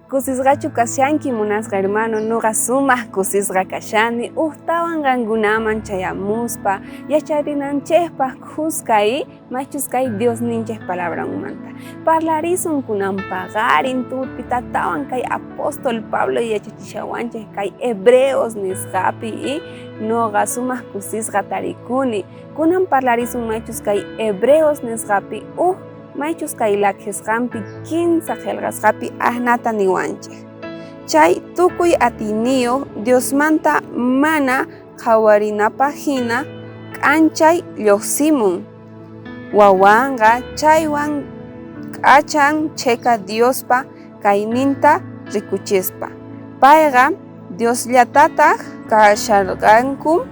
Kusisqachu kashanki munasqa hermano, nuqa sumaq kusisqa kashani, uhtawan qankunaman chayamuspa, yacharinanchikpaq kuskay, machus kay Dios ninchik palabramanta. Parlarisun kunan paqarin tupi tatawan kay apóstol Pablo yachachishawanchik kay Hebreos nisqapi, nuqa sumaq kusisqa tarikuni. Kunan parlarisun machus kay Hebreos nisqapi machus kay lakisqanpi kimsa qillqasqapi ahnata niwanchik. Chay tukuy atiniyuq Diosmanta mana qhawarinapaq k'anchay lluqsimun. Wawanqa chaywan k'achan cheka Diospa kayninta rikuchispa. Payqa Diosllatataq kasharqanku,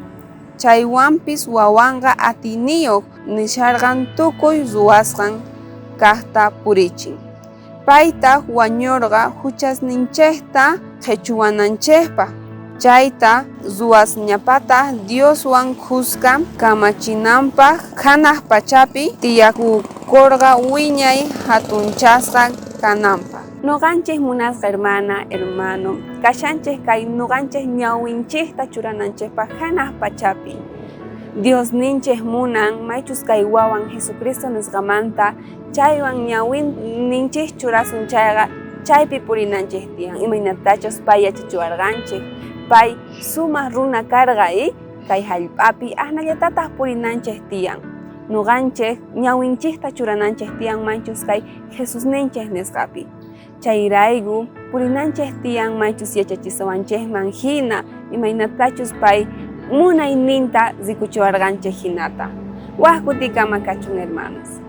chaywanpis wawanqa atiniyuq nisharqan tukuy ruwasqan kaqta purichin. Paytaq wañurqa huchasninchikta qhichwananchikpaq. Chayta ruwasñapataq Dioswan kuska kamachinanpaq hanaq pachapi tiyakurqa wiñay hatunchasqa kananpaq. Nuqanchik munasqa hermano, kashanchik kay nuqanchik ñawinchikta churananchikpaq hanaq pachapi. Dios ninchik munan maychus kay wawan Jesucristo nisqamanta chaywan ñawinninchik churasun chayqa chaypi purinanchik tiyan. Imaynatachus pay yachachiwarqanchik, pay sumaq runa karqa kay hallp'api ahnallatataq purinanchik tiyan. Nuqanchik ñawinchikta churananchik tiyan maychus kay Jesus ninchik nisqapi. Chayrayku purinanchik tiyan maychus yachachiswanchikman hina imaynatachus pay munayninta rikuchiwarqanchik hinata. Waq kutikama kachun hermanos.